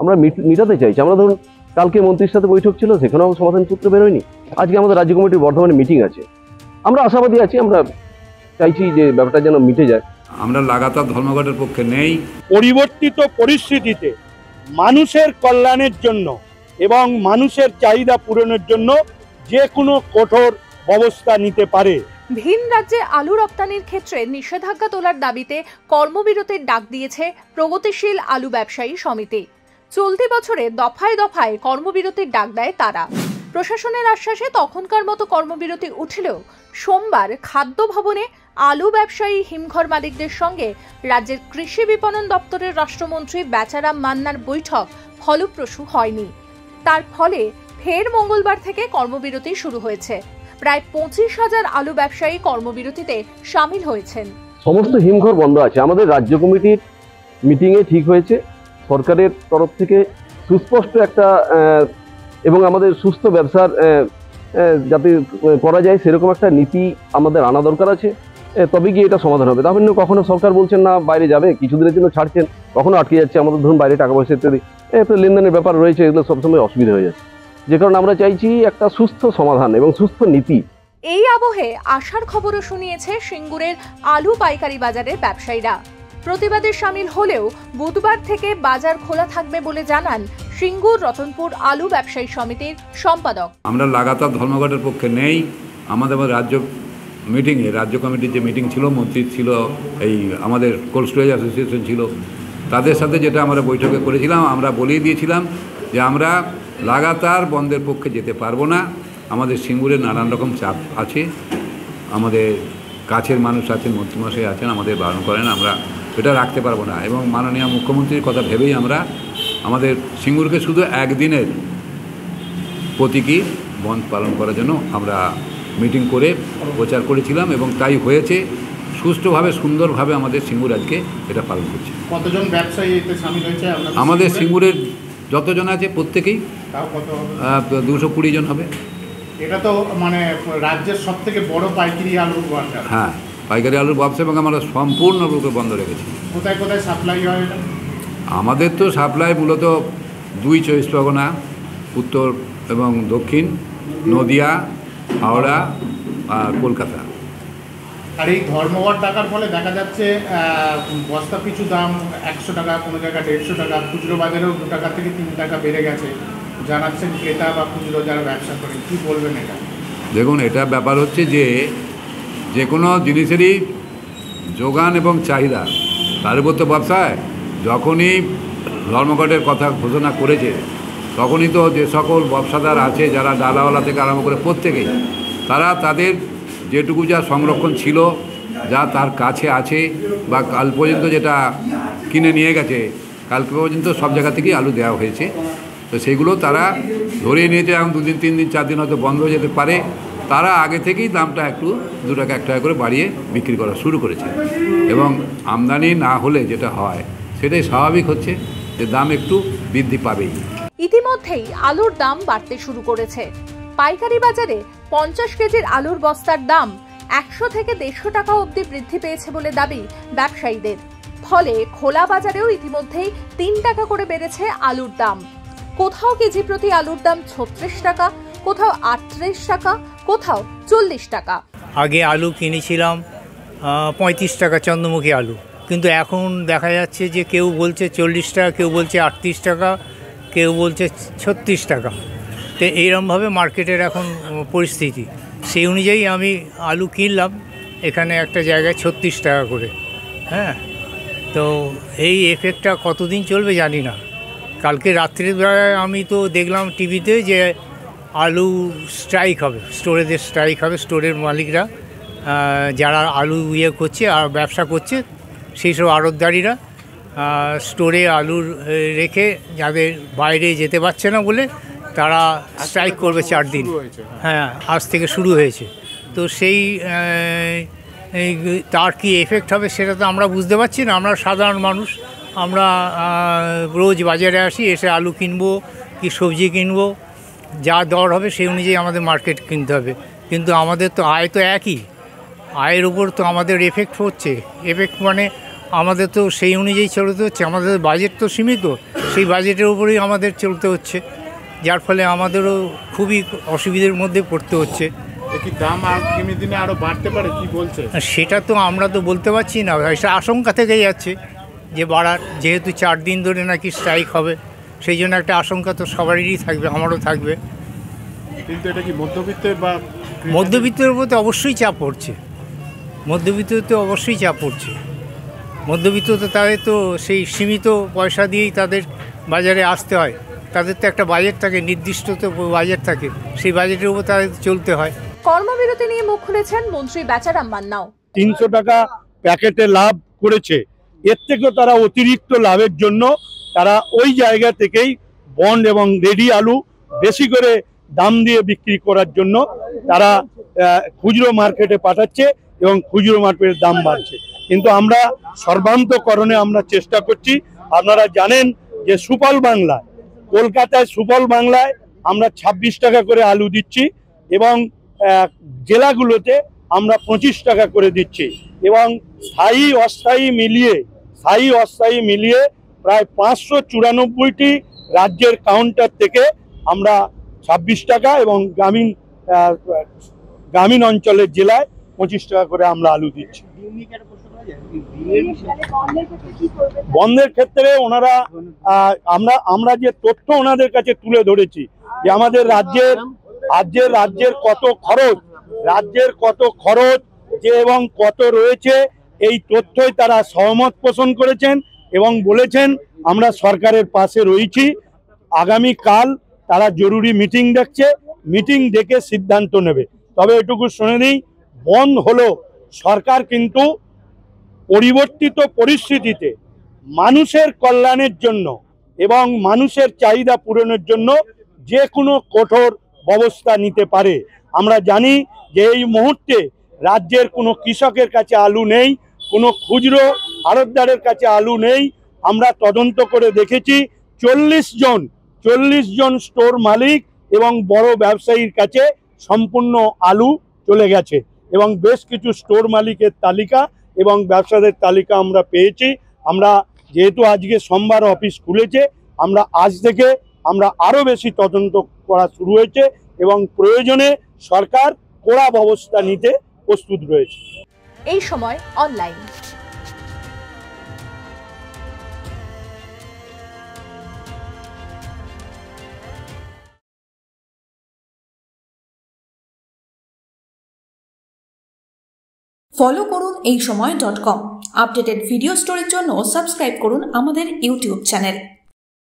আমরা মিটাতে চাইছি। আমরা ধরুন কালকে মন্ত্রীর সাথে বৈঠক ছিল, সেখানেও সমাধান সূত্র বেরোয়নি। আজকে আমাদের রাজ্য কমিটির বর্ধমানে মিটিং আছে, আমরা আশাবাদী আছি, আমরা চাইছি যে ব্যাপারটা যেন মিটে যায়। আমরা লাগাতার ধর্মঘটের পক্ষে নেই। পরিবর্তিত পরিস্থিতিতে মানুষের কল্যাণের জন্য এবং মানুষের চাহিদা পূরণের জন্য যে কোনো কঠোর ব্যবস্থা নিতে পারে। ভিন রাজ্যে আলু রপ্তানির ক্ষেত্রে নিষেধাজ্ঞা তোলার দাবিতে কর্মবিরতির ডাক দিয়েছে প্রগতিশীল আলু ব্যবসায়ী সমিতি। চলতি বছরে দফায় দফায় কর্মবিরতির ডাক দেয় তারা। প্রশাসনের আশ্বাসে তখনকার মতো কর্মবিরতি উঠলেও সোমবার খাদ্য ভবনে আলু ব্যবসায়ী হিমঘর মালিকদের সঙ্গে রাজ্যের কৃষি বিপণন দপ্তরের রাষ্ট্রমন্ত্রী বেচারাম মান্নার বৈঠক ফলপ্রসূ হয়নি। তার ফলে ফের মঙ্গলবার থেকে কর্মবিরতি শুরু হয়েছে। প্রায় 25,000 আলু ব্যবসায়ী কর্মবিরতিতে সামিল হয়েছেন। সমস্ত হিমঘর বন্ধ আছে। আমাদের রাজ্য কমিটির মিটিংয়ে ঠিক হয়েছে, সরকারের তরফ থেকে সুস্পষ্ট একটা এবং আমাদের সুস্থ ব্যবসার যাতে করা যায় সেরকম একটা নীতি আমাদের আনা দরকার আছে, তবে গিয়ে এটা সমাধান হবে। তাহলে কখনো সরকার বলছেন না বাইরে যাবে, কিছুদিনের জন্য ছাড়ছেন, কখনো আটকে যাচ্ছে। আমাদের ধরুন বাইরে টাকা পয়সা ইত্যাদি লেনদেনের ব্যাপার রয়েছে, এগুলো সবসময় অসুবিধা হয়ে যাচ্ছে। যে কারণে আমরা চাইছি একটা সুস্থ সমাধান এবং সুস্থ নীতি। এই আবহে আশার খবরও শুনিয়েছে সিঙ্গুরের আলু পাইকারি বাজারের ব্যবসায়ীরা। প্রতিবাদে সামিল হলেও বুধবার থেকে বাজার খোলা থাকবে বলে জানান সিঙ্গুর রতনপুর আলু ব্যবসায়ী সমিতির সম্পাদক। আমরা লাগাতার ধর্মঘটের পক্ষে নেই। আমাদের রাজ্য মিটিংয়ে, রাজ্য কমিটির যে মিটিং ছিল, মন্ত্রী ছিল, এই আমাদের কোল্ড স্টোরেজ অ্যাসোসিয়েশন ছিল, তাদের সাথে যেটা আমরা বৈঠকে করেছিলাম, আমরা বলেই দিয়েছিলাম যে আমরা লাগাতার বন্ধের পক্ষে যেতে পারবো না। আমাদের সিঙ্গুরে নানান রকম চাপ আছে, আমাদের কাছের মানুষ আছেন, মন্ত্রীমশাই আছেন, আমাদের বারণ করেন, আমরা এটা রাখতে পারবো না। এবং মাননীয় মুখ্যমন্ত্রীর কথা ভেবেই আমরা আমাদের সিঙ্গুরকে শুধু একদিনের প্রতীকী বন্ধ পালন করার জন্য আমরা মিটিং করে প্রচার করেছিলাম এবং তাই হয়েছে। সুষ্ঠুভাবে সুন্দরভাবে আমাদের সিঙ্গুর আজকে এটা পালন করছে। কতজন ব্যবসায়ী এতে শামিল হয়েছে? আমাদের সিঙ্গুরের যতজন আছে প্রত্যেকেই 220 জন হবে। এটা তো মানে রাজ্যের সব থেকে বড় পাইকারি আলুর বাজার। হ্যাঁ, পাইকারি আলুর ব্যবসা এবং আমরা সম্পূর্ণরূপে বন্ধ রেখেছি। কোথায় কোথায় সাপ্লাই হয় এটা? আমাদের তো সাপ্লাই মূলত 2 চব্বিশ পরগনা, উত্তর এবং দক্ষিণ, নদিয়া, হাওড়া আর কলকাতা। আর এই ধর্মঘট ডাকার ফলে দেখা যাচ্ছে বস্তা পিছু দাম 100 টাকা, কোনো জায়গায় 150 টাকা, খুচরো বাজারেও 2 টাকা থেকে 3 টাকা বেড়ে গেছে জানাচ্ছেন ক্রেতা বা খুচরো যারা ব্যবসা করেন। কী বলবেন এটা? দেখুন, এটা ব্যাপার হচ্ছে যে কোনো জিনিসেরই যোগান এবং চাহিদা, তার উপর তো ব্যবসায় যখনই ধর্মঘটের কথা ঘোষণা করেছে তখনই তো যে সকল ব্যবসাদার আছে, যারা ডালাওয়ালা থেকে আরম্ভ করে প্রত্যেকেই, তারা তাদের যেটুকু যা সংরক্ষণ ছিল, যা তার কাছে আছে বা কাল পর্যন্ত যেটা কিনে নিয়ে গেছে, কালকে পর্যন্ত সব জায়গা থেকেই আলু দেওয়া হয়েছে। তো সেইগুলো তারা ধরিয়ে নিয়েছে। এখন 2 দিন 3 দিন 4 দিন হয়তো বন্ধ হয়ে যেতে পারে। তারা আগে থেকেই দামটা একটু 2 টাকা 1 টাকা করে বাড়িয়ে বিক্রি করা শুরু করেছে এবং আমদানি না হলে যেটা হয় সেটাই স্বাভাবিক হচ্ছে যে দাম একটু বৃদ্ধি পাবেই। ইতিমধ্যেই আলুর দাম বাড়তে শুরু করেছে। পাইকারি বাজারে 50 কেজির আলুর বস্তার দাম 100 থেকে 150 টাকা অবধি বৃদ্ধি পেয়েছে বলে দাবি ব্যবসায়ীদের। ফলে খোলা বাজারেও ইতিমধ্যেই 3 টাকা করে বেড়েছে আলুর দাম। কোথাও কেজি প্রতি আলুর দাম 36 টাকা, কোথাও 38 টাকা, কোথাও 40 টাকা। আগে আলু কিনেছিলাম 35 টাকা চন্দ্রমুখী আলু, কিন্তু এখন দেখা যাচ্ছে যে কেউ বলছে 40 টাকা, কেউ বলছে 38 টাকা, কেউ বলছে 36 টাকা। তো এইরকমভাবে মার্কেটের এখন পরিস্থিতি, সেই অনুযায়ী আমি আলু কিনলাম এখানে একটা জায়গায় 36 টাকা করে। হ্যাঁ, তো এই এফেক্টটা কতদিন চলবে জানি না। কালকে রাত্রিবেলায় আমি তো দেখলাম টিভিতে যে আলু স্ট্রাইক হবে, স্টোরেজের স্ট্রাইক হবে। স্টোরের মালিকরা যারা আলু করছে আর ব্যবসা করছে, সেই সব আড়তদারিরা স্টোরে আলু রেখে যাদের বাইরে যেতে পারছে না বলে তারা স্ট্রাইক করবে 4 দিন। হ্যাঁ, আজ থেকে শুরু হয়েছে। তো সেই তার কি এফেক্ট হবে সেটা তো আমরা বুঝতে পারছি না। আমরা সাধারণ মানুষ, আমরা রোজ বাজারে আসি, এসে আলু কিনবো কি সবজি কিনবো, যা দর হবে সেই অনুযায়ী আমাদের মার্কেট কিনতে হবে। কিন্তু আমাদের তো আয় তো একই, আয়ের উপর তো আমাদের এফেক্ট হচ্ছে। এফেক্ট মানে আমাদের তো সেই অনুযায়ী চলতে হচ্ছে, আমাদের বাজেট তো সীমিত, সেই বাজেটের উপরেই আমাদের চলতে হচ্ছে, যার ফলে আমাদেরও খুবই অসুবিধার মধ্যে পড়তে হচ্ছে। কি দাম আগামী দিনে আরও বাড়তে পারে কি বলছে? সেটা তো আমরা তো বলতে পারছি না, এটা আশঙ্কা থেকেই যাচ্ছে যে বাড়ার, যেহেতু 4 দিন ধরে নাকি স্ট্রাইক হবে, সেই জন্য একটা আশঙ্কা তো সবারই থাকবে, আমারও থাকবে। কিন্তু এটা কি মধ্যবিত্তের বা মধ্যবিত্তের উপর তো অবশ্যই চাপ পড়ছে, মধ্যবিত্তের তো অবশ্যই চাপ পড়ছে। মধ্যবিত্ত তো তাদের তো সেই সীমিত পয়সা দিয়েই তাদের বাজারে আসতে হয়, তাদের তো একটা বাজেট থাকে, নির্দিষ্ট তো বাজেট থাকে, সেই বাজেটের উপর তাদের চলতে হয়। কর্মবিরতি নিয়ে মুখ খুলেছেন মন্ত্রী বেচারাম মান্নাও। 300 টাকা প্যাকেটে লাভ করেছে, এর থেকেও তারা অতিরিক্ত লাভের জন্য তারা ওই জায়গা থেকেই বন্ড এবং রেডি আলু বেশি করে দাম দিয়ে বিক্রি করার জন্য তারা খুচরো মার্কেটে পাঠাচ্ছে এবং খুচরো মার্কেটের দাম বাড়ছে। কিন্তু আমরা সর্বান্তকরণে আমরা চেষ্টা করছি। আপনারা জানেন যে সুফল বাংলায়, কলকাতায় সুফল বাংলায় আমরা 26 টাকা করে আলু দিচ্ছি এবং জেলাগুলোতে আমরা 25 টাকা করে দিচ্ছি এবং স্থায়ী অস্থায়ী মিলিয়ে প্রায় 594টি রাজ্যের কাউন্টার থেকে আমরা 26 টাকা এবং গ্রামীণ অঞ্চলের জেলায় 25 টাকা করে আমরা আলু দিচ্ছি। বন্ধের ক্ষেত্রে ওনারা আমরা যে তথ্য ওনাদের কাছে তুলে ধরেছি যে আমাদের রাজ্যের কত খরচ যে এবং কত রয়েছে, এই তথ্যই তারা সহমত পোষণ করেছেন এবং বলেছেন আমরা সরকারের পাশে রয়েছি। আগামীকাল তারা জরুরি মিটিং ডেকে সিদ্ধান্ত নেবে। তবে এটুকু শুনে নিই, বন্ধ হলো, সরকার কিন্তু পরিবর্তিত পরিস্থিতিতে মানুষের কল্যাণের জন্য এবং মানুষের চাহিদা পূরণের জন্য যে কোনো কঠোর ব্যবস্থা নিতে পারে। আমরা জানি যে এই মুহূর্তে রাজ্যের কোনো কৃষকের কাছে আলু নেই, কোনো খুচরো আড়তদারের কাছে আলু নেই। আমরা তদন্ত করে দেখেছি 40 জন স্টোর মালিক এবং বড় ব্যবসায়ীর কাছে সম্পূর্ণ আলু চলে গেছে এবং বেশ কিছু স্টোর মালিকের তালিকা এবং ব্যবসাদের তালিকা আমরা পেয়েছি। আমরা যেহেতু আজকে সোমবার অফিস খুলেছে, আমরা আজ থেকে আমরা আরও বেশি তদন্ত করা শুরু হয়েছে এবং প্রয়োজনে সরকার কড়া ব্যবস্থা নিতে প্রস্তুত রয়েছে। এই সময় অনলাইন। ফলো করুন এই সময়.com। আপডেটেড ভিডিও স্টোরির জন্য সাবস্ক্রাইব করুন আমাদের ইউটিউব চ্যানেল।